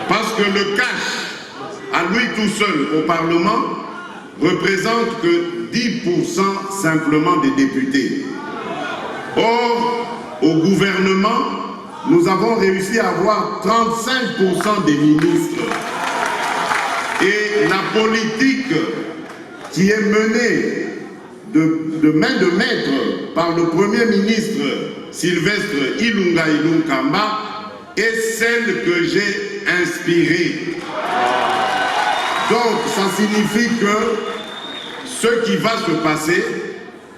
Parce que le cash, à lui tout seul au Parlement, représente que 10% simplement des députés. Or, au gouvernement, nous avons réussi à avoir 35% des ministres. Et la politique qui est menée de main de maître par le Premier ministre Sylvestre Ilunga Ilunkamba est celle que j'ai inspirée. Donc, ça signifie que ce qui va se passer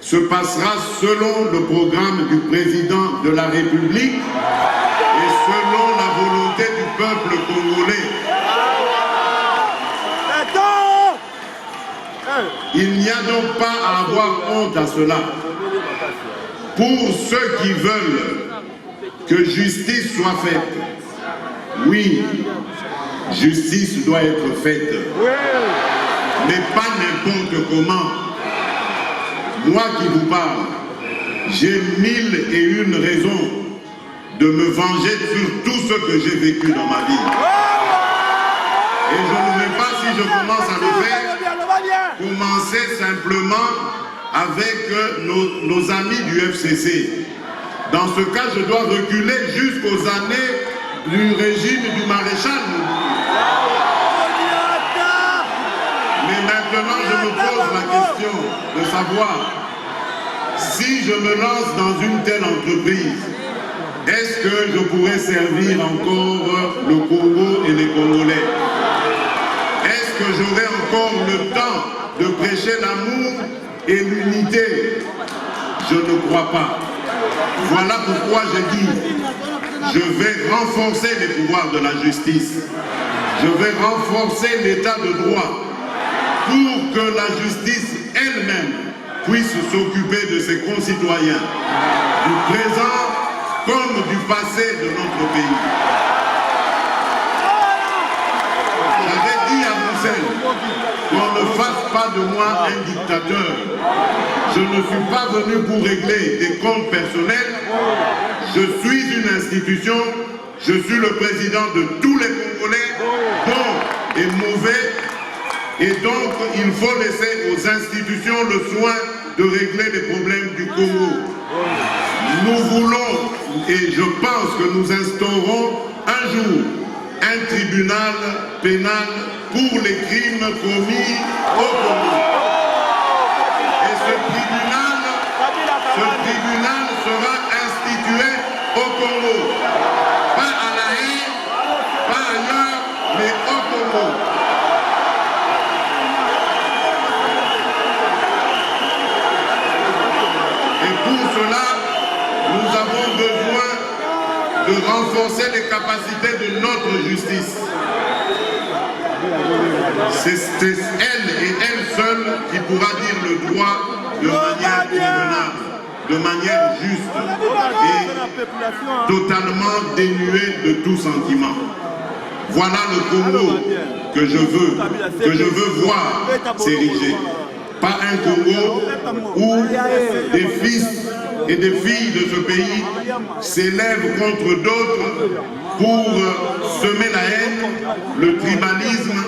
se passera selon le programme du président de la République et selon la volonté du peuple congolais. Il n'y a donc pas à avoir honte à cela. Pour ceux qui veulent que justice soit faite, oui, justice doit être faite, mais pas n'importe comment. Moi qui vous parle, j'ai 1001 raisons de me venger sur tout ce que j'ai vécu dans ma vie. Et je ne vais pas, si je commence à le faire, commencer simplement avec nos amis du FCC. Dans ce cas, je dois reculer jusqu'aux années du régime du maréchal. Mais maintenant, je me pose la question de savoir si je me lance dans une telle entreprise, est-ce que je pourrais servir encore le Congo et les Congolais? Est-ce que j'aurai encore le temps de prêcher l'amour et l'unité? Je ne crois pas. Voilà pourquoi j'ai dit, je vais renforcer les pouvoirs de la justice. Je vais renforcer l'état de droit pour que la justice elle-même puisse s'occuper de ses concitoyens, du présent comme du passé de notre pays. J'avais dit à Bruxelles qu'on ne fasse pas de moi un dictateur. Je ne suis pas venu pour régler des comptes personnels. Je suis une institution, je suis le président de tous les Congolais, bon et mauvais. Et donc, il faut laisser aux institutions le soin de régler les problèmes du Congo. Nous voulons, et je pense que nous instaurons un jour un tribunal pénal pour les crimes commis au Congo. Et ce tribunal sera institué au Congo. Pas à La Haye, pas ailleurs, mais au Congo. Nous avons besoin de renforcer les capacités de notre justice. C'est elle et elle seule qui pourra dire le droit de manière convenable, de manière juste et totalement dénuée de tout sentiment. Voilà le Congo que je veux voir s'ériger. Pas un Congo où des fils et des filles de ce pays s'élèvent contre d'autres pour semer la haine, le tribalisme,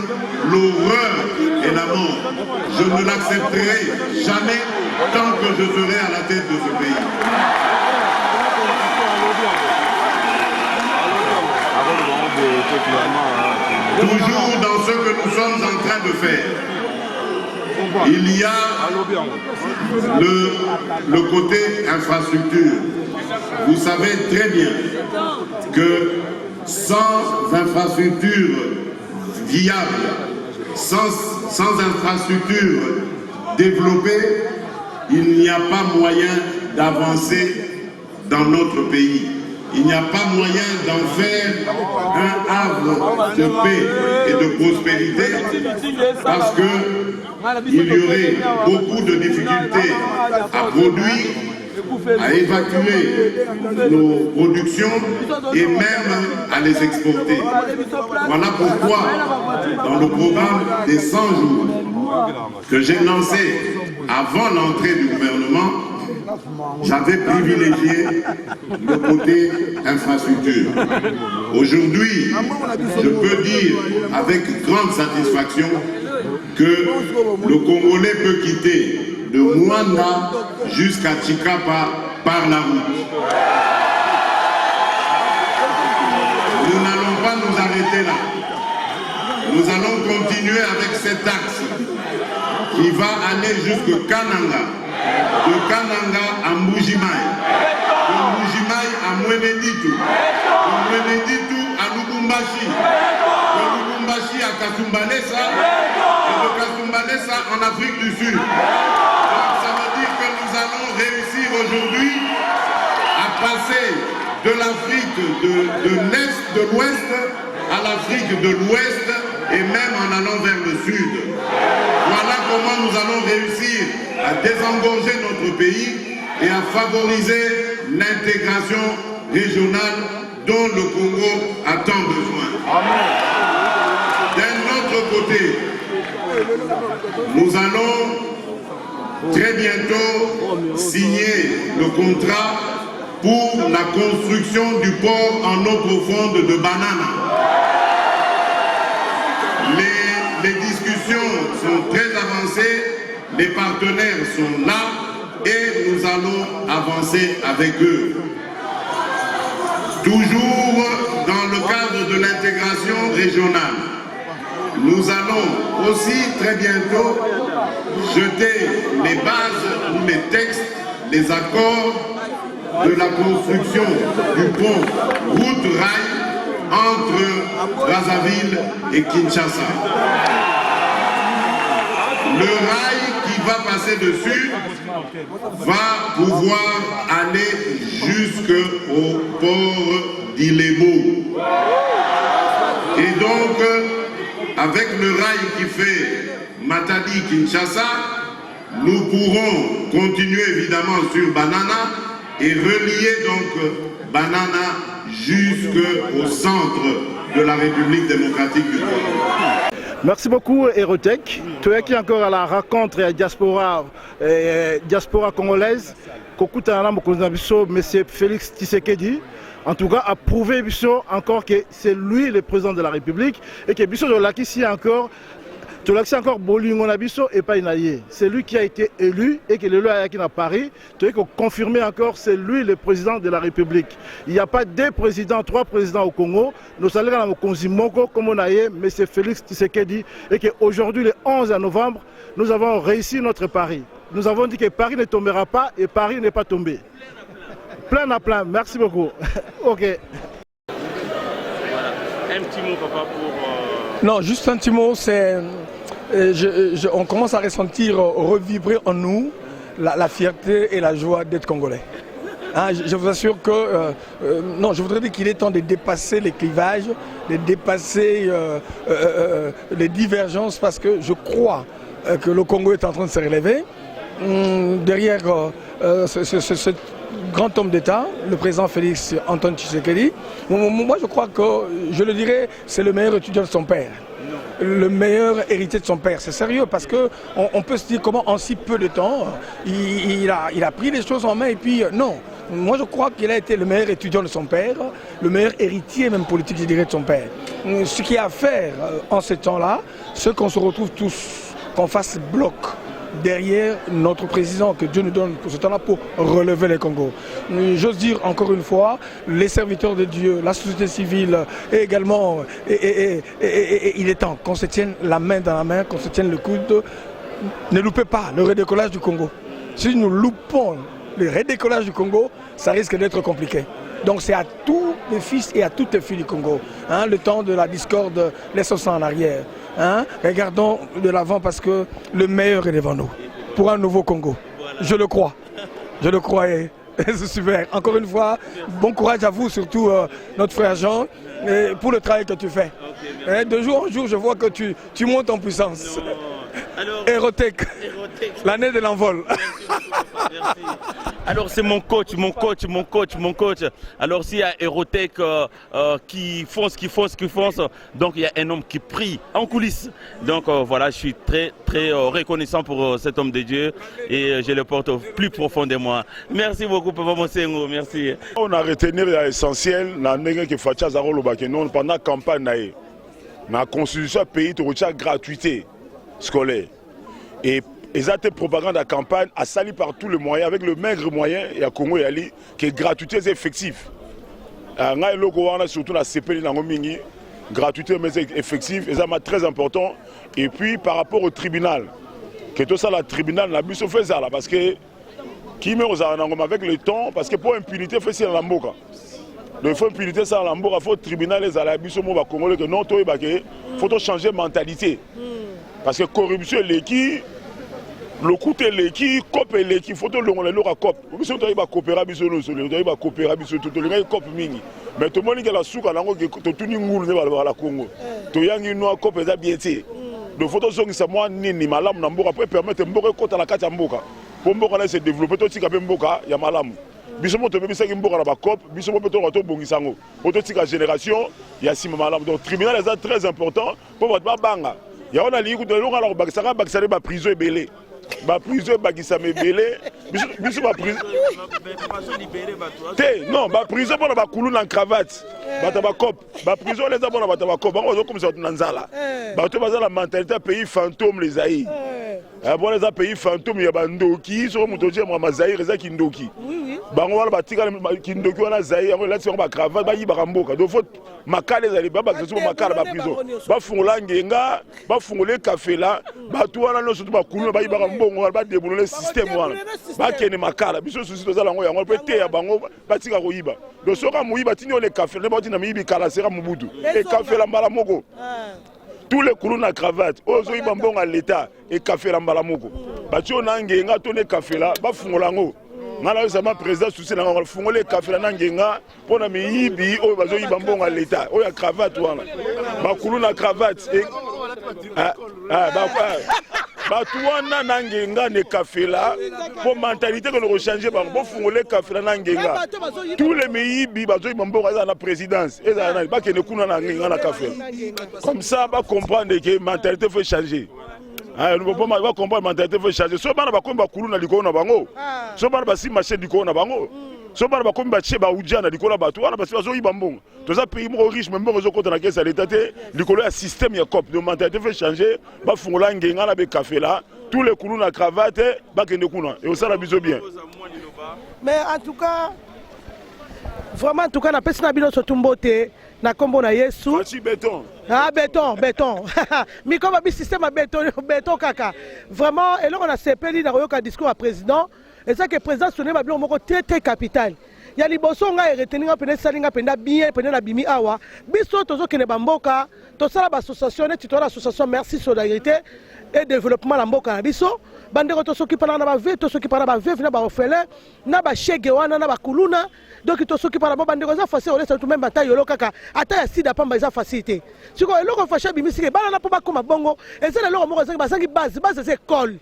l'horreur et la mort. Je ne l'accepterai jamais tant que je serai à la tête de ce pays. Toujours dans ce que nous sommes en train de faire, il y a le côté infrastructure. Vous savez très bien que sans infrastructure viable, sans infrastructure développée, il n'y a pas moyen d'avancer dans notre pays. Il n'y a pas moyen d'en faire un havre de paix et de prospérité parce qu'il y aurait beaucoup de difficultés à produire, à évacuer nos productions et même à les exporter. Voilà pourquoi, dans le programme des 100 jours, que j'ai lancé avant l'entrée du gouvernement, j'avais privilégié le côté infrastructure. Aujourd'hui, je peux dire avec grande satisfaction que le Congolais peut quitter de Mwanda jusqu'à Chikapa par la route. Nous n'allons pas nous arrêter là. Nous allons continuer avec cet axe qui va aller jusqu'à Kananga, de Kananga à Mbujimaï, de Mbujimaï à Mweneditu, de Mweneditu à Lubumbashi, de Lubumbashi à Kasumbalesa, et de Kasumbalesa en Afrique du Sud. Donc ça veut dire que nous allons réussir aujourd'hui à passer de l'Afrique de l'Est, de l'Ouest, à l'Afrique de l'Ouest, et même en allant vers le Sud. Voilà comment nous allons réussir à désengorger notre pays et à favoriser l'intégration régionale dont le Congo a tant besoin. D'un autre côté, nous allons très bientôt signer le contrat pour la construction du port en eau profonde de Banana. Les discussions sont très avancées, les partenaires sont là et nous allons avancer avec eux. Toujours dans le cadre de l'intégration régionale, nous allons aussi très bientôt jeter les bases ou les textes, les accords de la construction du pont route-rail entre Brazzaville et Kinshasa. Le rail qui va passer dessus va pouvoir aller jusqu'au port d'Ilebo. Et donc, avec le rail qui fait Matadi-Kinshasa, nous pourrons continuer évidemment sur Banana et relier donc Banana jusqu'au centre de la République démocratique du Congo. Merci beaucoup, Erotech. Tu es qui encore à la rencontre et diaspora congolaise. M. Félix Tshisekedi, en tout cas, a prouvé encore que c'est lui le président de la République et que Bisso de l'Akissi encore. encore Bolingo Nabiso et pas Inaye. C'est lui qui a été élu et que le loi a à Paris. Tu as confirmé encore, c'est lui le président de la République. Il n'y a pas deux présidents, trois présidents au Congo. Nous allons à Konzimoko, comme on a eu, M. Félix Tshisekedi, et qu'aujourd'hui, le 11 novembre, nous avons réussi notre pari. Nous avons dit que Paris ne tombera pas et Paris n'est pas tombé. Plein à plein. Merci beaucoup. Ok. Un petit mot, papa, pour... Non, juste un petit mot, c'est... on commence à ressentir revibrer en nous la fierté et la joie d'être Congolais. Hein, je vous assure que... non, je voudrais dire qu'il est temps de dépasser les clivages, de dépasser les divergences, parce que je crois que le Congo est en train de se relever. Derrière ce grand homme d'État, le président Félix Antoine Tshisekedi, moi je crois que, je le dirais, c'est le meilleur étudiant de son père. Le meilleur héritier de son père. C'est sérieux parce qu'on peut se dire comment en si peu de temps il a pris les choses en main et puis non. Moi je crois qu'il a été le meilleur étudiant de son père, le meilleur héritier même politique je dirais de son père. Ce qu'il y a à faire en ce temps-là, c'est qu'on se retrouve tous, qu'on fasse bloc derrière notre président, que Dieu nous donne pour ce temps-là pour relever le Congo. J'ose dire encore une fois, les serviteurs de Dieu, la société civile et également, il est temps qu'on se tienne la main dans la main, qu'on se tienne le coude. Ne loupez pas le redécollage du Congo. Si nous loupons le redécollage du Congo, ça risque d'être compliqué. Donc c'est à tous les fils et à toutes les filles du Congo. Hein, le temps de la discorde, laissons ça en arrière. Hein, regardons de l'avant parce que le meilleur est devant nous. Pour un nouveau Congo. Je le crois. Je le crois et c'est super. Encore une fois, bon courage à vous, surtout notre frère Jean, pour le travail que tu fais. De jour en jour, je vois que tu montes en puissance. Aérotech, l'année de l'envol. Merci. Alors c'est mon coach. Alors s'il y a Aérotech qui fonce, donc il y a un homme qui prie en coulisses. Donc voilà, je suis très reconnaissant pour cet homme de Dieu et je le porte au plus profond de moi. Merci beaucoup Papa Mosengo, merci. On a retenu l'essentiel dans pendant la campagne. La constitution pays de gratuité scolaire. Et ils ont été propagande à campagne à sali par tous les moyens, avec le maigre moyen, il y a Congo Yali, qui est gratuité et effective. Surtout la CP, gratuité mais effective, et ça c'est très important. Et puis par rapport au tribunal, que tout ça, le tribunal n'a plus fait ça, parce que qui met aux avec le temps, parce que pour impunité, il faut ça dans la mboka. Il faut impunité ça dans la mboka, il faut le tribunal, les alabis, au Congolais, que non, il faut changer de mentalité. Parce que corruption, l'équipe, le coût est l'équipe, cop est l'équipe, il faut que l'on a cop. Si on doit coopérer, on doit coopérer, mais tout le monde qui a la souka, tout le monde qui a la Congo. Tout le monde qui a la bien. Les photos sont que moi, ni malam, pour permettre de la carte mboka. Pour mboka se développer, tout ce qui est mboka, il y a malam. Bisomo to bebisa ki mboka na ba cop, bisomo peto to bongisango. Auto tika génération, il y a sima malam. Donc tribunal est très important pour votre banga. Il y a on a lié de longa la bakisanga bakisare ba prison belé. Ba prison bakisa me belé. Biso ba prison. Non, ba prison pour ba kulu na cravate. Ba ta ba cop. Ba prison les abona ba ta ba cop. Bango comme ça na nzala. Ba to baza la mentalité pays fantôme les aïe. Bon les pays fantôme ya bandoki, so mutoje mo mazaï reza kindoki. Bango wala batika kindoki wana zaï, yango là sur ba cravate ba yiba mboka. Donc faut makale za libaba ba so makala ba prison. Ba fungola ngenga, ba fungole café là, ba to wana no so ba kulu ba yiba mbongo ba débouler le système wana. Ba kene makala, biso souci to za lango yango pe te ya bango batika ko yiba. Donc so ka muyiba tinyo le café, le ba tina miyibi kala sera mubutu. Et café la mbala moko. Tous les coulons à cravate, ozo ibambong à l'état et café la mbalamoko. Batio nangenga tourné café là, ba fungolango. Ngala sama président souci na fungole café la nangenga pona miyibi o bazo ibambong à l'état. O ya cravate wana. Ba coulons à cravate et Batouana nangenga ne café là pour mentalité que nous changer par bon fungole café là nangenga. Tous les miyibi bazo ibambong à la présidence et ça ba que ne kuna nangenga na café. Comme ça va comprendre que mentalité faut changer. Nous ne pouvons pas comprendre la mentalité faut changer. Si on va comprendre que na likona bango. Si on va si marcher likona bango. Si on va comprendre que ba udia na likona batouana parce que bazo ibambong. Tous les pays riches même bazo compte na caisse à l'état likolo un système ya cop de mentalité faut changer. Ba fungola ngenga na be café là. Tous les coulons na cravate ba kende kuna et ça la biso bien. Mais en tout cas vraiment en tout cas na pesi na bino sotumbote na kombo na Yesu. Fachi béton. Ah béton. Mi comme un système à béton kaka. Vraiment et là on a sepeli na royoka discours à président et ça que président sonné ba bilo moko très capital. Ya liboso nga retenir pene salinga penda bien pene na bimi awa. Biso tozo kene bamboka, to sala ba association et titola association Merci Solidarité et développement la mboka na biso. Bandeko to soki pana na ba ve, to soki pana ba ve na ba orphelin, na ba chege wana na ba kuluna. Donc to soki pana ba bandeko za facile ole tout même bataille yolo kaka ata ya sida pamba za facilité. Siko eloko fasha bimisike bana na po ba koma bongo, ezela eloko moko zangi basangi base c'est école.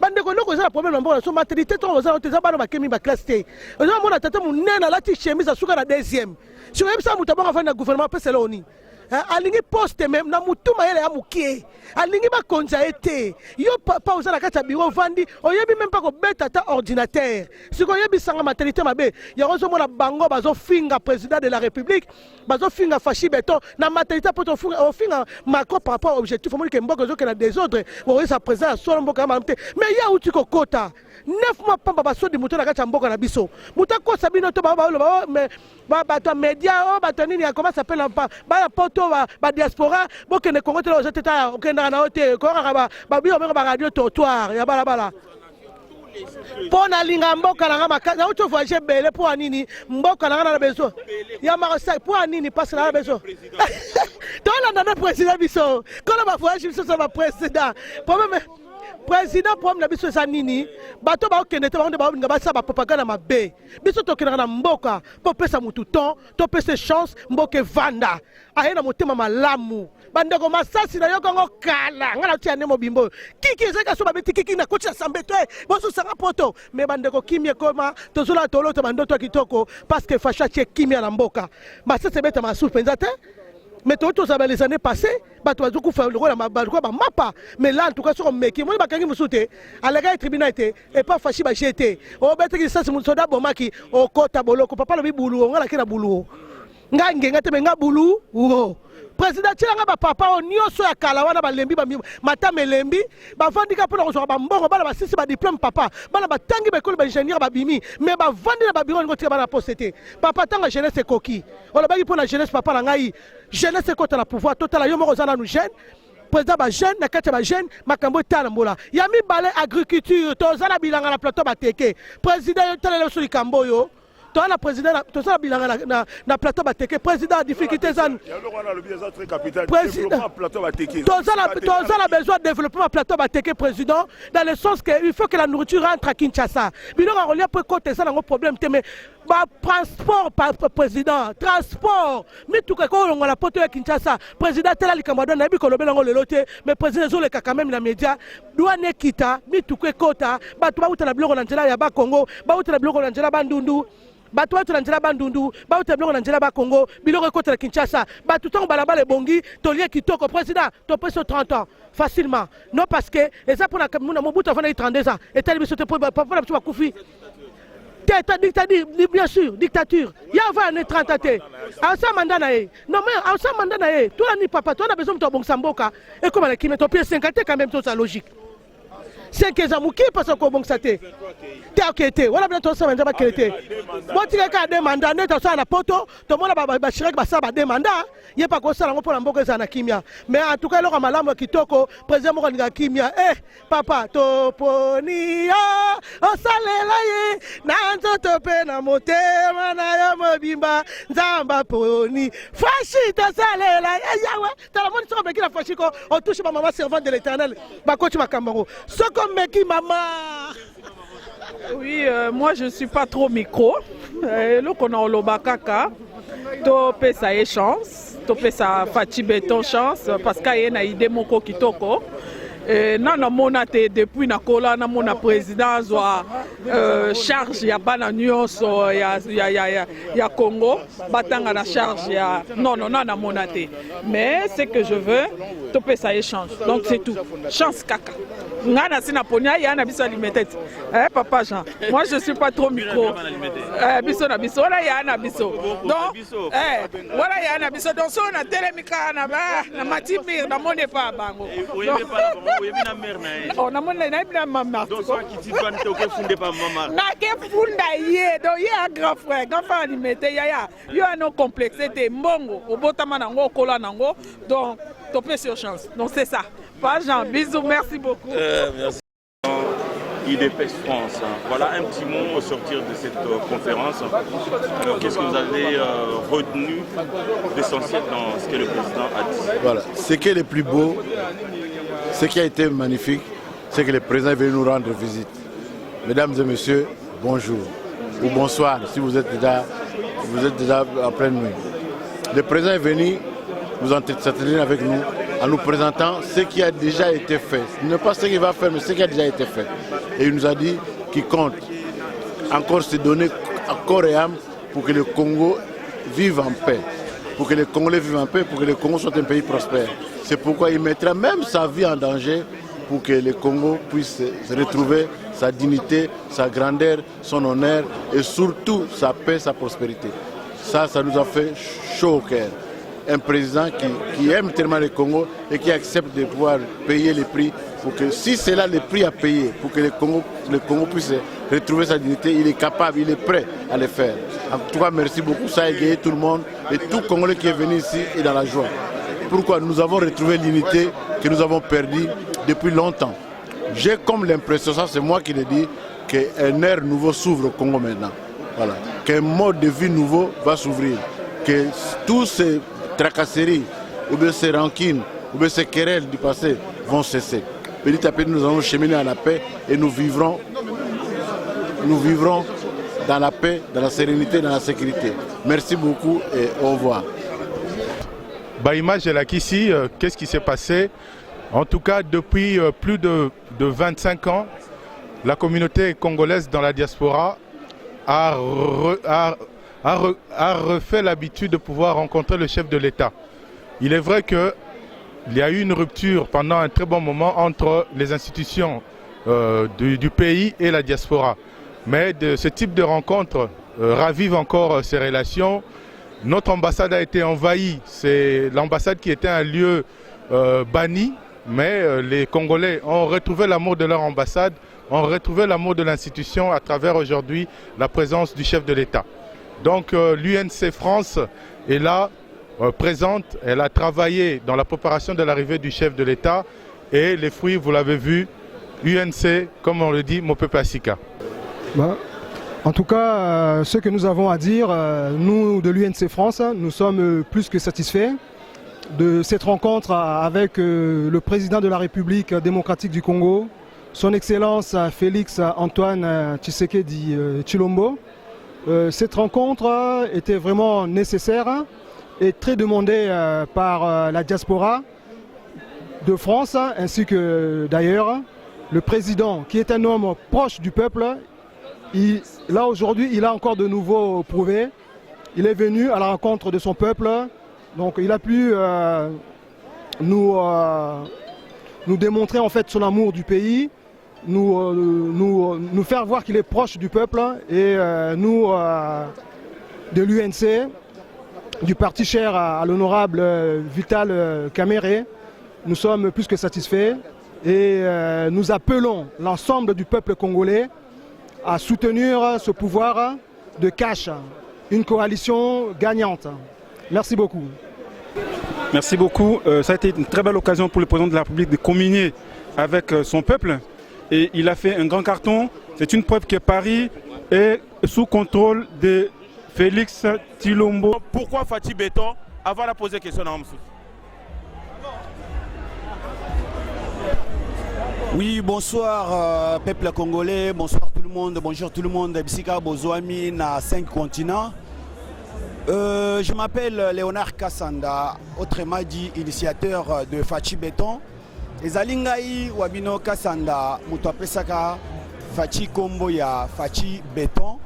Bandeko loko ezala problème mboka so maternité to ozala teza bana ba kemi ba classe T. Ozala mona tata munena lati chemise asuka na deuxième. Siko yebisa mutabanga fa na gouvernement pese loni. Alingi poste même na mutuma yele ya mukie alingi ba konza été yo papa ozala kata bureau vandi oyebi même pas ko beta ta ordinateur siko yebi sanga maternité mabe ya ozo mona bango bazo finga président de la république bazo finga fachi beton na maternité poto finga Macron par rapport objectif mo ke mboko zo ke na désordre o sa président solo mboka mamte mais ya uti ko kota 9 mois pamba baso di muto na kata mboka na biso mutako sabino to ba mais bato média bato nini ya comment s'appelle ba poto ba diaspora bokene Congo te lo teta okenda na hote ko ba bio ba radio trottoir ya bala pona linga mboka na ngama na uto voyager belé pour nini mboka na beso ya marsa pour nini passe na beso to la na président biso ko ba voyager biso sa ba président problème président problème na biso sa nini bato ba okende te ba nga ba sa ba propagande mabe biso to kena na mboka po pesa mutu temps to pesa chance mboke vanda ayena motema malamu bandeko masasi na yo kongo kala ngala tia ne mobimbo kiki ezaka so babeti kiki na koti assemblée to boso sanga poto mais bandeko kimia koma tozola tolo to bandoto kitoko parce que facha tie kimia na mboka masasi beta masu penza te mais tout ça les années passées bato bazuku fa le rôle ba mapa mais là en tout cas sur meki moi bakangi musute alaga tribunal était et pas fachi ba jeté o beta ki sasa musoda bomaki o kota boloko papa lo bibulu ngala kina bulu ngange ngate benga bulu wo président tilanga ba papa o nyoso ya kala wana balembi ba matame lembi ba vandika pona ko so ba mbongo bala ba sisi ba diplôme papa bala ba tangi ba école ba ingénieur ba bimi mais ba vandi na ba bureau ngo tika ba na posté papa tanga jeunesse koki on ba ki pona jeunesse papa la ngai jeunesse ko la pouvoir total yo moko zana nous jeune président ba jeune na kati ba jeune makambo tala mbola ya mi balé agriculture to zana bilanga na plateau ba teke président yo tala so likambo yo toi la président tout ça bilanga na plateau bateke président difficulté zan président plateau bateke tout ça la besoin de développement plateau bateke président dans le sens que il faut que la nourriture rentre à Kinshasa bino ka relia pour côté ça un problème mais ba transport président transport mais tout ko on la poto ya Kinshasa président tela likamado na bi ko lobela ngo lelote mais président zo le ka quand même na média douane kita mi tout ko kota ba to ba utela biloko na nzela ya ba Congo ba utela biloko na nzela ba Ndundu bato watu na nzela bandundu bato biloko na nzela ba Congo biloko ekotela Kinshasa bato tongo balabala bongi tolie kitoko président to peso 30 ans facilement non parce que et ça pour na muna mobutu afana 32 ans et tali biso te pour papa na biso bakufi teta dictature bien sûr dictature ya va ne 30 ans asa mandana e non mais asa mandana e toi ni papa toi na besoin de bon samboka et comme la kimeto pied 50 quand même tout ça logique 5 ans qui passe au bon saté t'es enquêté voilà bien toi ça va pas qualité bon tu as demandé net ça na poto tout le monde ba chirek ba ça ba demanda y a pas comme ça là pour la mboka za na kimia mais en tout cas le malamu kitoko président mo nga kimia papa to ponia o salela ye na nzoto pe na motema na yo mobimba nzamba poni fashi to salela yawe ta la monde so be ki la fashi ko on touche ma maman servante de l'Éternel ba ko tu ma kamaro Meki maman. Oui, moi je ne suis pas trop micro. Le qu'on a au Bakaka, to pesa chance, to pesa Fachi Beton chance, parce qu'il y a une idée moko kitoko. Nana monate depuis na kola na mona président zoa charge ya bana nyonso ya Congo batanga na charge ya non nana monate mais ce que je veux topé ça échange donc c'est tout chance kaka ngana sina ponia ya na biso limited papa Jean moi je suis pas trop micro biso na biso là ya na biso donc voilà ya na biso donc so na telemika na ba na matibir na mone pas bango on a mon maman. Donc soit qui dit pas que fondé par maman. Na ke funda ye donc ye a grand frère limité ya yo a no complexité mbongo obotama nango kola nango donc topé sur chance. Donc c'est ça. Pas Jean, bisous, merci beaucoup. Merci. IDPS France. Voilà un petit mot au sortir de cette conférence. Alors qu'est-ce que vous avez retenu d'essentiel dans ce que le président a dit? Voilà, ce qui est le plus beau, ce qui a été magnifique, c'est que le président est venu nous rendre visite. Mesdames et messieurs, bonjour ou bonsoir si vous êtes déjà en pleine nuit. Le président est venu nous entretenir avec nous en nous présentant ce qui a déjà été fait. Ne pas ce qu'il va faire, mais ce qui a déjà été fait. Et il nous a dit qu'il compte encore se donner à corps et âme pour que le Congo vive en paix. Pour que les Congolais vivent en paix, pour que le Congo soit un pays prospère. C'est pourquoi il mettra même sa vie en danger pour que le Congo puisse retrouver sa dignité, sa grandeur, son honneur et surtout sa paix, sa prospérité. Ça nous a fait chaud au cœur. Un président qui aime tellement le Congo et qui accepte de pouvoir payer les prix pour que, si c'est là le prix à payer, pour que le Congo puisse retrouver sa dignité, il est capable, il est prêt à le faire. En tout cas, merci beaucoup, ça a égayé tout le monde et tout Congolais qui est venu ici est dans la joie. Pourquoi? Nous avons retrouvé l'unité que nous avons perdue depuis longtemps. J'ai comme l'impression, ça c'est moi qui le dis, qu'un air nouveau s'ouvre au Congo maintenant. Voilà. Qu'un mode de vie nouveau va s'ouvrir. Que tous ces tracasseries, ou bien ces rancines, ou bien ces querelles du passé vont cesser. Petit à petit, nous allons cheminer à la paix et nous vivrons dans la paix, dans la sérénité, dans la sécurité. Merci beaucoup et au revoir. Image est là qu'ici, qu'est-ce qui s'est passé? En tout cas, depuis plus de 25 ans, la communauté congolaise dans la diaspora a refait l'habitude de pouvoir rencontrer le chef de l'État. Il est vrai qu'il y a eu une rupture pendant un très bon moment entre les institutions du pays et la diaspora. Mais ce type de rencontre ravive encore ces relations. Notre ambassade a été envahie. C'est l'ambassade qui était un lieu banni, mais les Congolais ont retrouvé l'amour de leur ambassade, ont retrouvé l'amour de l'institution à travers aujourd'hui la présence du chef de l'État. Donc l'UNC France est là, présente. Elle a travaillé dans la préparation de l'arrivée du chef de l'État et les fruits, vous l'avez vu, UNC, comme on le dit, Mopepasika. En tout cas, ce que nous avons à dire, nous de l'UNC France, nous sommes plus que satisfaits de cette rencontre avec le président de la République démocratique du Congo, son Excellence Félix Antoine Tshisekedi Tshilombo. Cette rencontre était vraiment nécessaire et très demandée par la diaspora de France, ainsi que d'ailleurs le président, qui est un homme proche du peuple. Là aujourd'hui, il a encore de nouveau prouvé. Il est venu à la rencontre de son peuple. Donc il a pu nous démontrer en fait son amour du pays, nous faire voir qu'il est proche du peuple et nous de l'UNC, du parti cher à l'honorable Vital Kamerhe, nous sommes plus que satisfaits et nous appelons l'ensemble du peuple congolais à soutenir ce pouvoir de cash, une coalition gagnante. Merci beaucoup. Merci beaucoup. Ça a été une très belle occasion pour le président de la République de communier avec son peuple. Et il a fait un grand carton. C'est une preuve que Paris est sous contrôle de Félix Tshilombo. Pourquoi Fachi Beton? Avant de poser question à Amsou. Oui, bonsoir peuple congolais, bonsoir tout le monde, bonjour tout le monde. Bisika Bozoami na 5 continents. Je m'appelle Léonard Kassanda, autrement dit initiateur de Fachi Beton. Ezalingai Wabino Kassanda, Mutapesaka Fachi Kombo ya Fachi Beton.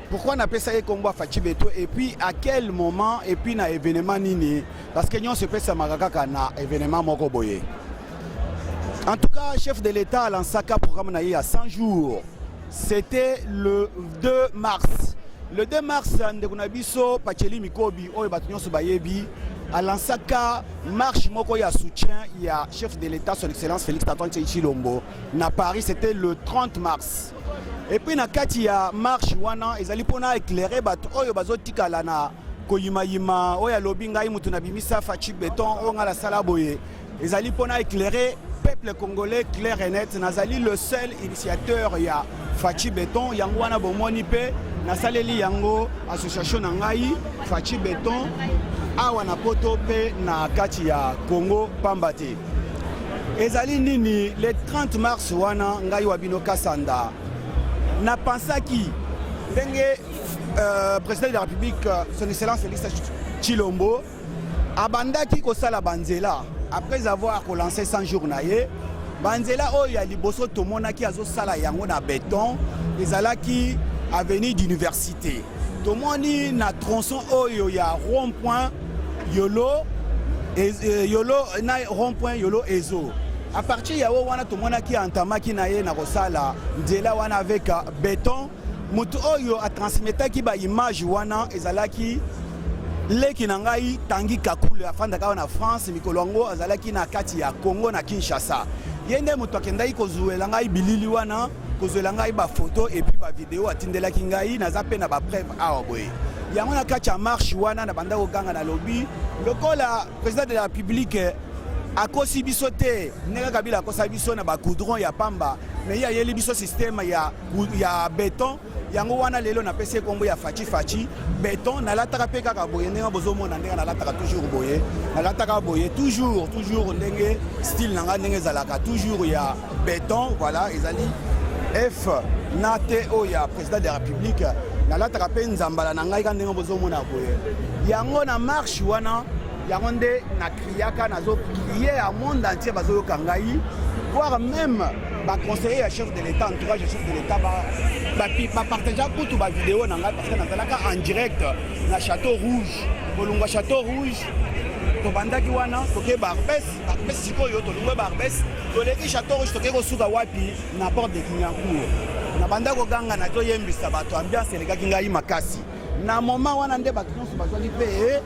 Pourquoi on appelle ça Kombo Fachi Beton? Et puis à quel moment, et puis na événement nini? Parce que nous se fait ça magaka na événement Mokoboye. En tout cas, chef de l'État a lancé un programme il y a 100 jours. C'était le 2 mars. Le 2 mars, Ndegunabiso, Pacheli Mikobi, Oyebatunyo Subayebi, a lancé une marche moko ya soutien. Il y a chef de l'État, son Excellence Félix Antoine Tshilombo. À Paris, c'était le 30 mars. Et puis, il y a marche wana, ils allaient pour éclairer, Oyebazotika lana, Koyimayima, Oyalobinga, Mutunabimisa, Fachi Beton, Ongala Salaboye. Ils allaient pour éclairer peuple congolais clair et net. Nazali le seul initiateur ya Fachi Beton yango wana bomoni pe nasaleli yango association nangai Fachi Beton awa na poto pe na kati ya Congo Pambate. Ezali nini le 30 mars wana ngai Wabino Kassanda na pensaki ndenge président de la République son Excellence Félix Tshilombo abandaki kosala banzela. Après avoir lancé 100 jours naye, banzela oyo liboso tomonaki azosala yango na béton, ezalaki avenue d'université. Tomoni na tronçon oyo ya rond-point Yolo Yolo na rond-point Yolo Ezo. À partir ya wana tomonaki antamaki naye na kosala nzela wana avec béton, mutu oyo a transmetaki ba image wana ezalaki leki na ngai Tanguy Kakule afanda kawa na France mikolo yango azalaki na kati ya Congo na Kinshasa. Yende moto akendaki kozuela ngai bilili wana, kozuela ngai ba photo et puis ba vidéo atindelaki ngai naza pe na ba preuve awa boye. Yango na kati ya marche wana na banda kokanga na lobby, lokola président de la République akosi biso te, ndenge Kabila akosa biso na ba goudron ya pamba, mais ya yeli biso système ya béton. Yango wana lelo na pese kombo ya Fachi béton na lataka pe kaka boye ndenge bozomona ndenge na lataka toujours boye na lataka boye toujours ndenge style nanga ndenge zalaka toujours ya béton. Voilà ezali F nate o ya président de la République na lataka pe nzambala na ngai ka ndenge bozomona boye yango na marche wana yango nde na kriaka nazo crier à monde entier bazoyoka ngai, voire même conseiller à chef de l'État, entourage à chef de l'État, partager toute ma vidéo parce que nous en direct na Château Rouge. Bolunga Château Rouge, tobandaki wana, toke Barbès, sikoyo tolunga Barbès, toleki Château Rouge toke kosuka wapi na porte de Kinyancourt. Na banda ko ganga na to yembisa bato ambiance elekaki ngai makasi. Na moment wana nde bato nyonso bazwaki pe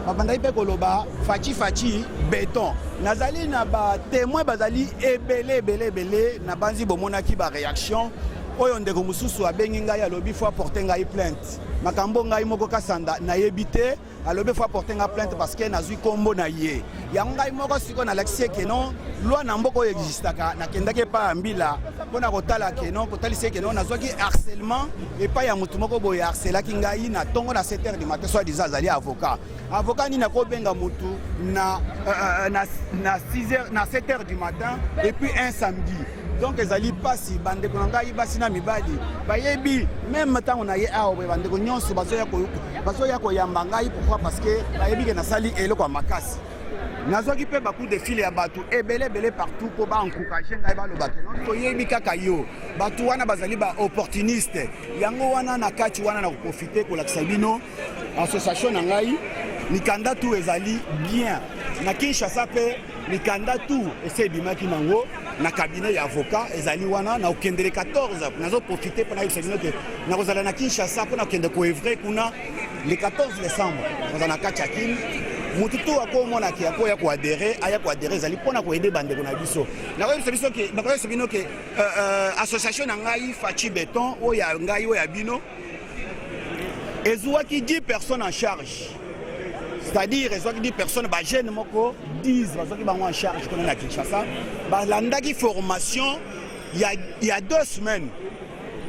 babandaki pe koloba fachi béton. Nazali na ba témoin bazali ebele na banzi bomonaki ba réaction. Oyo ndeko mususu abengi ngai alobi faut apporter ngai plainte. Makambo ngai moko kasanda na yebite alobi faut apporter ngai plainte parce que nazui kombo na ye. Ya ngai moko siko na laxie ke non loi na mboko existaka na kendake pa ambila pona kotala ke non kotalise ke non nazwaki harcèlement et pas ya mutu moko boye harcelaki ngai na tongo na 7h du matin soit disant azali avocat. Avocat ni na ko benga mutu na 6h na 7h du matin et puis un samedi. Donc ezali pasi bande ko ngai basi na mibali bayebi même temps on a ye awo bande ko nyonso bazoya ko yamba ngai pourquoi parce que bayebi ke na sali eloko makasi nazoki pe baku de file ya batu ebele partout ko ba encourager ngai ba lobake non to yebi kaka yo batu wana bazali ba opportuniste yango wana na kati wana na profiter ko lakisa bino association na ngai mikanda tout ezali bien na Kinshasa pe mikanda tout essaie bimaki nango na cabinet ya avocat ezali wana na okendele 14 nazo profiter pour na yebisabino ke na kozala na Kinshasa pour na kende ko evrer kuna le 14 décembre dans na kati ya kin mutu to akomona ki akoya ko adhérer aya ko adhérer ezali pour na ko aider bande na biso na ko yebisabino ke na ko yebisabino ke association na ngai Fachi Béton oya ngai oya bino ezouaki 10 personnes en charge. C'est-à-dire, ils ont 10 personnes, bah, jeunes moko 10, ils ont en charge qu'on a à Kinshasa. Bah, l'andaki formation, il y a 2 semaines.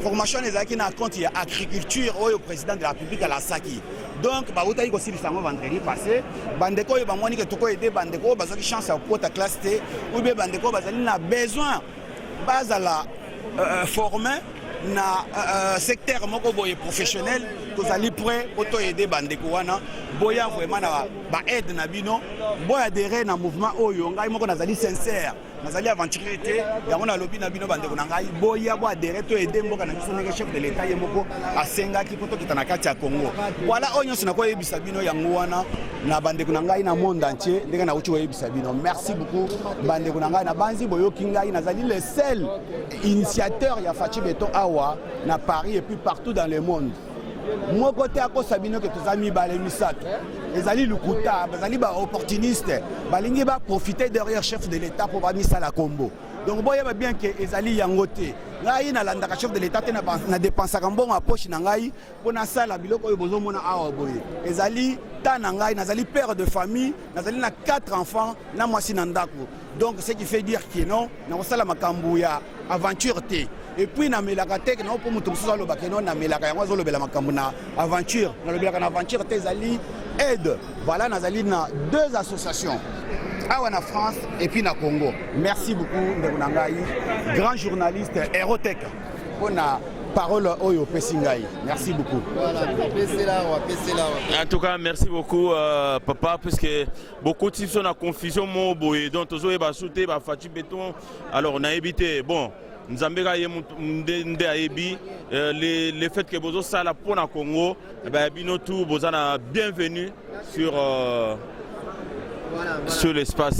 Formation les acquis na compte il y a agriculture au président de la République à la Saki. Donc, bah, vous avez aussi le vendredi passé. Bandeko, bah, moi, ni que toko aider bandeko, bah, qui chance à pour ta classe T, ou bien bandeko, bah, il a besoin, base à la former. Na secteur moko boye professionnel tozali prêt auto aider bandeko wana boya vraiment na ba aide na bino boya adhérer na mouvement oyo ngai moko nazali sincère nazali aventurier te yango na lobi na bino bandeko na ngai boya bo adhérer to aider mboka na biso ndenge chef de l'état ye moko asengaki poto kita na kati ya Congo voilà oyo nyonso na ko yebisa bino yango wana na bandeko na ngai na monde entier ndenge na uchi yebisa bino merci beaucoup bandeko na ngai na banzi boyoki ngai nazali le seul initiateur ya Fachi Béton awa na Paris et puis partout dans le monde. Moi côté à cause sabino que tous amis balé misato. Ezali lukuta, bazali ba opportuniste, balingi ba profiter derrière chef de l'État pour ba misala combo. Donc boya ba bien que ezali yangote. Ngai na landa chef de l'État na dépenser mbongo a poche na ngai pona sala biloko yo bozo mona awa boye. Ezali tana ngai nazali père de famille, nazali na 4 enfants na mwasi na ndako. Donc ce qui fait dire que non, na sala makambu ya aventure té. Et puis na melaka tek na po mutu mususu aloba ke non na melaka yango azolobela makambu na aventure na lobela na aventure te ezali aide. Voilà nazali na 2 associations awa na France et puis na Congo. Merci beaucoup ndeko na ngai grand journaliste Erotech pona parole oyo pesingai. Merci beaucoup. Voilà, en tout cas, merci beaucoup papa puisque beaucoup de sont en confusion mon boy donc tous ba sauter ba Fachi Béton. Alors on a évité bon Nzambega ye nde ayebi le fait que bozo sala pour na Congo ben bino tout bozana bienvenue sur sur l'espace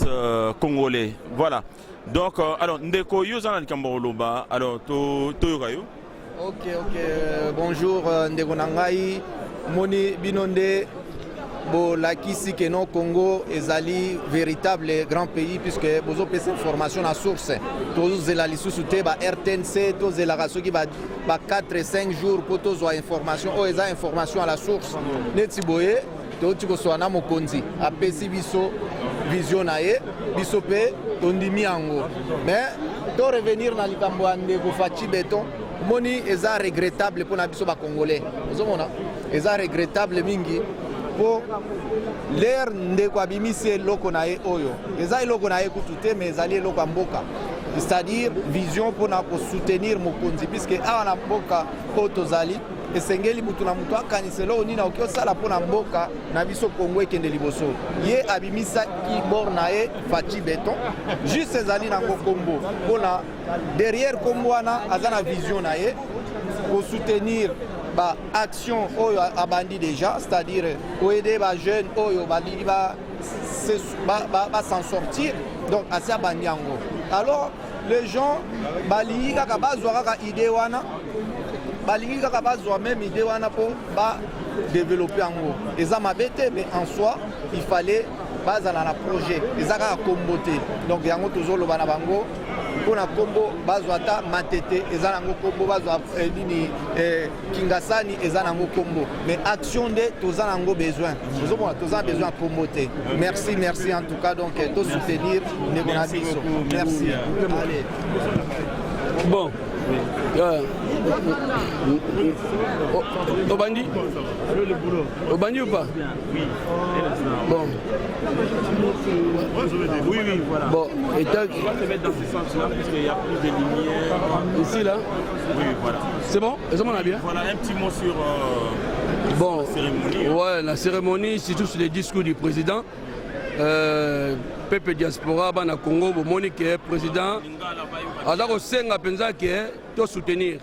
congolais. Voilà. Donc alors ndeko yozana likambo loba alors to yokayo. Ok, bonjour ndeko nangai moni binonde bo lakisi que non Congo ezali véritable grand pays puisque bozo pesa information à source tozo zela lisusu te ba RTNC tozo zela rasoki ba 4 et 5 jours pour tozo information o eza information à la source neti boye to tiko soana mokonzi apesi biso vision na ye biso pe tondimi yango mais to revenir na likambo ande ko Fachi Béton moni eza regrettable pour na biso ba congolais ozomona eza regrettable mingi po l'air ndeko abimisi loko na ye oyo eza loko na ye kutute mais ezali loko mboka c'est-à-dire vision pour na soutenir mokonzi puisque awa na mboka po tozali esengeli mutu na mutu akanisela oni na okosala mpona mboka na biso Congo ekende liboso ye abimisaki bor na ye Fachi Beton juste ezali nango kombo mpona derrière kombo wana aza na vision na ye kosoutenir action oyo abandi déjà, c'est-à-dire aider les jeunes oyo balingi s'en sortir, donc assez abandi yango. Alors les gens balingi kaka bazwa kaka idée wana, balingi kaka bazwa même idée wana pour développer yango. Eza mabete, mais en soi il fallait bazala na projet, eza kaka kombote. Donc yango toujours le bana bango pour na kombo bazwa ta matete eza nango kombo bazwa nini kingasani eza nango kombo, mais action de toza nango besoin, toza besoin kombote. Merci en tout cas, donc to soutenir Ndeko biso. Merci. Allez. Bon. Obandi Obandi ou pas? Oui. Bon. Oui, voilà. Bon, et on va te mettre dans ce sens-là parce qu'il y a plus de lumière. Ici, là? Oui, voilà. C'est bon? Est-ce qu'on a bien? Voilà, un petit mot sur bon, la cérémonie. Ouais, la cérémonie, surtout sur les discours du président. Pepe Diaspora, Bana Congo, Monique, président. Alors, au Senga Penza, qui est de soutenir.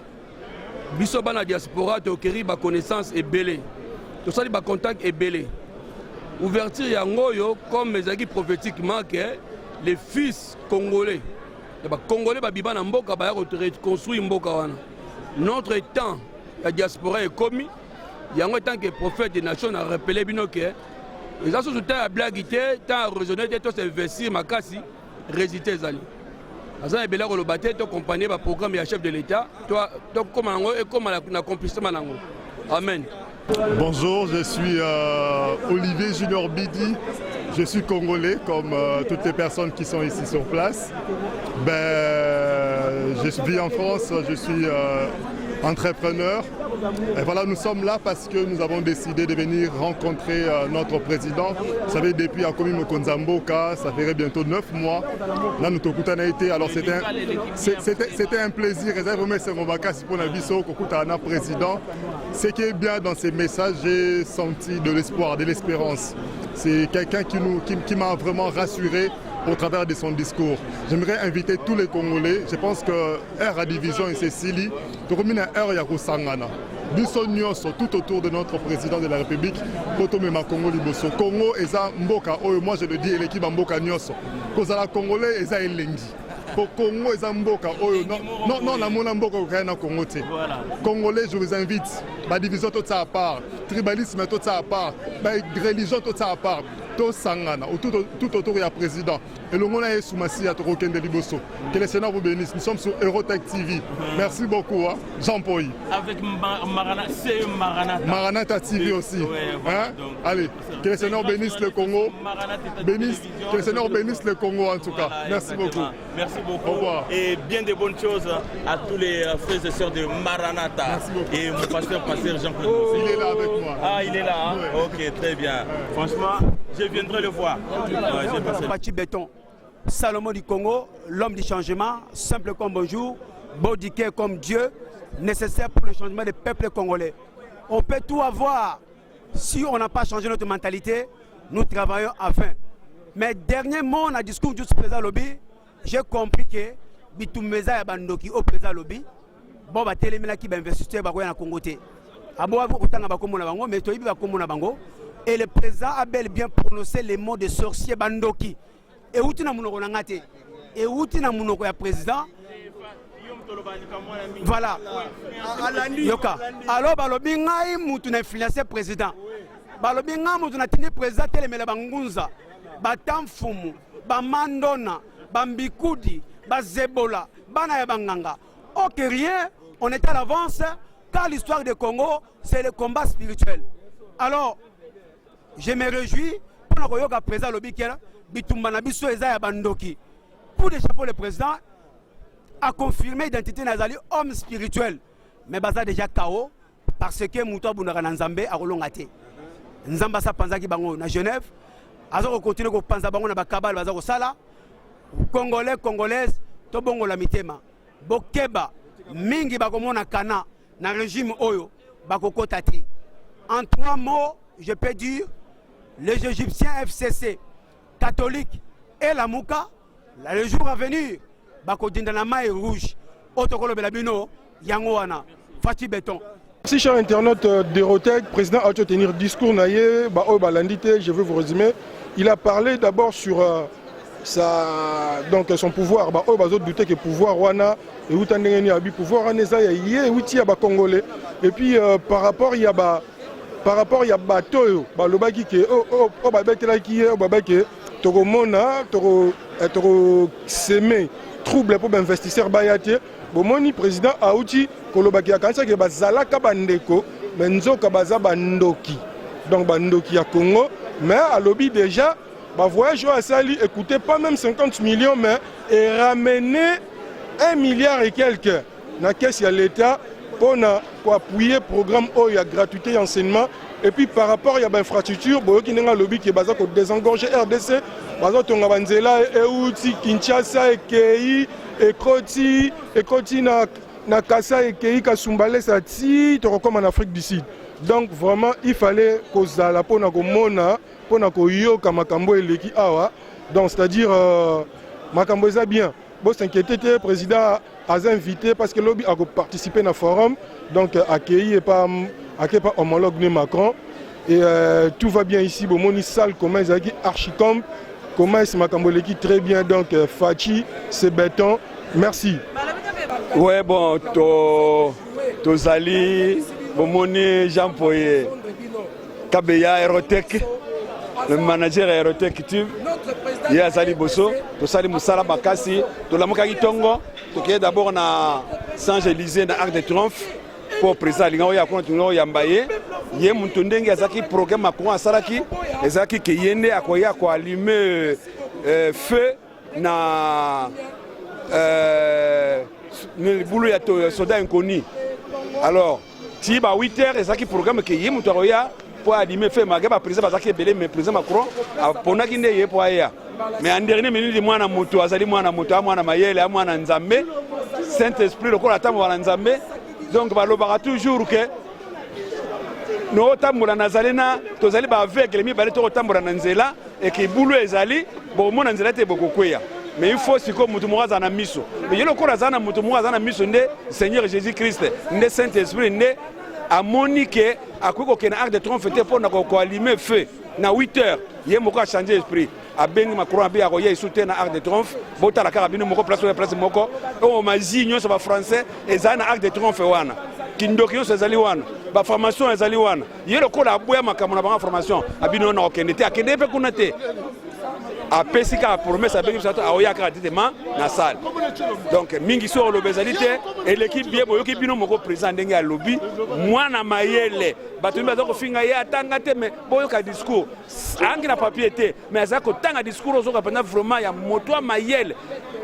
Biso Bana Diaspora, de acquérir ma connaissance et belé. Tout ça, ma contact est belé. Ouverture Yangoyo, comme mes amis prophétiquement, que les fils congolais, les Congolais, Babiban Mboka, construit Mboka. Notre temps, la diaspora est commis. Yango, tant que prophète des nations, a rappelé Binoké. Les assos sont à blaguer, tant à raisonner, tant à s'investir, ma casse, résister les alliés. Azan et Bela Rolobaté, ton compagnie, le programme et le chef de l'État, toi, comme un accomplissement. Amen. Bonjour, je suis Olivier Junior Bidi. Je suis congolais, comme toutes les personnes qui sont ici sur place. Je vis en France, je suis entrepreneur. Et voilà, nous sommes là parce que nous avons décidé de venir rencontrer notre président. Vous savez, depuis Akomi Mokonzamboka, ça ferait bientôt 9 mois. Là, nous avons été. Alors, c'était un plaisir. Président. Ce qui est bien dans ces messages, j'ai senti de l'espoir, de l'espérance. C'est quelqu'un qui m'a vraiment rassuré au travers de son discours. J'aimerais inviter tous les Congolais. Je pense que Air Division et Cécilie, tout autour de notre président de la République, Congo Liboso. Congo eza mboka oyo, moi je le dis, l'équipe mboka nyoso. Kozala Congolais eza elengi. Congo eza mboka oyo, non la mona mboka okaya Congo te. Congolais, je vous invite, la division tout ça à part, tribalisme tout ça à part, religion tout ça à part. Tout autour du président. Et le monde est soumassi à Toroken de Liboso. Que le Sénat vous bénisse. Nous sommes sur Eurotech TV. Merci beaucoup, hein. Jean-Paul. Avec Maranata TV aussi. Ouais, voilà, hein? Allez, que le Sénat bénisse le Congo. Que le Sénat bénisse le Congo en tout cas. Voilà, merci beaucoup. Merci beaucoup. Au revoir. Et bien de bonnes choses à tous les frères et sœurs de Maranata. Merci beaucoup. Et mon pasteur Jean-Claude. Il est là avec moi. Ah, il est là, hein? Ouais. Ok, très bien. Franchement, je viendrai le voir. Fachi Beton, Salomon du Congo, l'homme du changement, simple comme bonjour, baudiqué comme Dieu, nécessaire pour le changement des peuples congolais. On peut tout avoir. Si on n'a pas changé notre mentalité, nous travaillons afin. Mais dernier mot, on a discours du président Lobby, j'ai compris que Bitumeza et Bandoki au président Lobby, bon, bah, télémina qui va investir dans Congo. Et le président a bel bien prononcé les mots de sorcier Bandoki. Et où tu n'as pas et où tu n'as pas président. Voilà. Yoka. Alors, balobi ngai mutu na influencer président. Balobi ngai mutu na tini président telemela bangunza. Batamfumu, bamandona, bambikudi, bazebola, bana ya banganga. Ok, rien, on est à l'avance car l'histoire du Congo, c'est le combat spirituel. Alors, je me réjouis pour le président Lobikela, Bitumbana Biso Eza Bandoki. Pour l'échapper, le président a confirmé l'identité Nazali, homme spirituel. Mais Baza déjà KO parce que Moutoua Bounara Nzambé a relongate. Nzamba sa Panzaki Bango na Genève. Azo continue ko panza bango na bakabal baza ko sala. Congolais, Congolaises, to bongo la mitema. Bokeba mingi bakomona kana na régime oyo. bakoko tati. En 3 mots, je peux dire, les Égyptiens FCC, catholiques et la Mouka, le jour à venir, bako dindana maille rouge, otokolo belabino, yangoana, Fati Béton. Merci chers internautes d'Erotech, président a tenir discours naïe, je vais vous résumer. Il a parlé d'abord sur donc son pouvoir, douter que pouvoir wana et outandengeni abi pouvoir aneza yé outi ya ba congolais. Et puis par rapport il y a bateau balobaki ke o ba betela ki o ba ke toko mona toko semer trouble pour investisseurs bayate. Bomoni président auti kolobaki akanisa ke bazalaka bandeko menzoka baza bandoki. Donc bandoki ya Congo mais à lobby déjà bah voyage à Sali, écoutez pas même 50 millions mais et ramener 1 milliard et quelques dans la caisse de l'État pour appuyer le programme où il y a gratuité et enseignement. Et puis par rapport à l'infrastructure, il y a un lobby qui est basé sur désengorger RDC, Kinshasa, Ekei, Ekoti, Nakasa, Ekei, Kasumbale, Sati, comme en Afrique du Sud. Donc vraiment, il fallait que ça pour mona pour yoka makambo eleki awa. Donc c'est-à-dire makambo eza bien. Bon s'inquiéter, le président a invité parce que lobby a participé à un forum. Donc accueilli et pas homologue de Macron. Et tout va bien ici. Bon moni salle comment ils ont archicom comment c'est makambo eleki très bien. Donc Fachi, c'est béton. Merci. Ouais bon Tozali Bomoni Jean Poye Kabeya Aerotech, le manager Aerotech Tube, il y a Zali Bosso, Tosali Moussala Bakassi, Tolamoka Tongo, qui est d'abord na Saint-Élysée dans Arc de Triomphe pour président Lingaoya Kontuno Yambaye, Yé Muntundeng Yazaki programme Macron à Saraki, Ezaki qui yende akoya ko allumer feu na le boulot ya soda inconnu. Alors si bah 8h et ça qui programme que yé mutoya pour allumer fait magaba président bazaki belé mais président Macron a ponaki ndeye pour aya mais en dernière minute mwana moto azali mwana moto mwana mayele mwana nzambe Saint-Esprit le kola tamu wana nzambe donc balobaka toujours que no tambola nazalena tozali ba avec les mi balé to tambola na nzela et que boulot ezali bon mona nzela te bokokweya. Mais il faut que mutu moraza na miso. Mais yelo ko razana mutu moraza na miso nde Seigneur Jésus-Christ, nde Saint-Esprit nde amonike akoko kena Arc de Triomphe te pour na ko allumer feu na 8h. Yé moko a changer esprit. A bengi Macron abi akoya soutien na Arc de Triomphe, bota la carabine moko place moko. O mazi nyo ba français ezana na Arc de Triomphe wana. Kindoki yo ezali wana. Ba formation ezali wana. Yelo ko la boya makamona ba formation. Abino na okende te akende pe kuna te. A pesika a promesse avec ça a oya gratuitement na salle. Donc mingi so lo bezalité et l'équipe bien boyoki bino moko président ndenge a lobby mwana mayele batumbi bazako finga ye atanga te mais boyoka discours angi na papier te mais azako tanga discours ozoka pendant vraiment ya moto mayele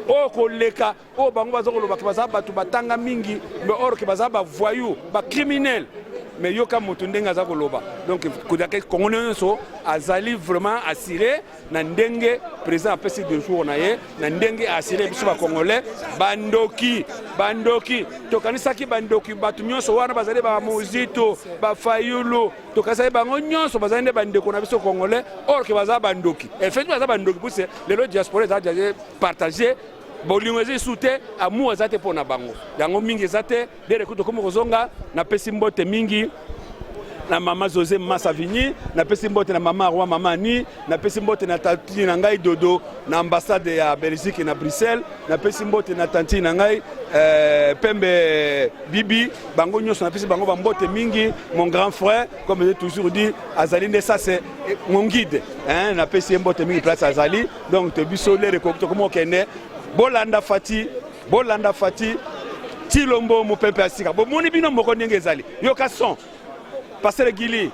o koleka o bango bazako loba baza batu batanga mingi mais or ke baza ba voyou ba criminel mais yoka moto ndenge azako loba donc kodaka congolais so azali vraiment assuré na ndenge président apesi de jour na ye na ndenge assuré biso ba congolais bandoki tokanisaki bandoki batu nyonso wana bazali ba mozito ba fayulu tokasai bango nyonso bazali nde bandeko na biso congolais or ke baza bandoki effectivement baza bandoki pour c'est le diaspora za partager bolingo ezi soute amour ezate pona bango yango mingi ezate dere kuto komo kozonga na pesi mbote mingi na mama José Massavigny na pesi mbote na mama Roi mama ni na pesi mbote na tantine na ngai Dodo na ambassade ya Belgique na Bruxelles na pesi mbote na tantine na ngai Pembe Bibi bango nyonso na pesi bango ba mbote mingi mon grand frère comme j'ai toujours dit azali nde ça c'est mon guide hein na pesi mbote mingi place azali donc te biso le recocto comme okende Bolanda Fati Tilombo Mopepe Asika bo moni bino moko ndenge ezali yoka son Passer Gili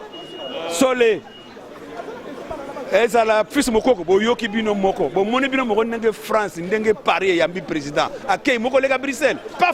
Solé ezala fils mokoko bo yoki bino moko bo moni bino moko ndenge France ndenge Paris yambi président akei moko lega Bruxelles pas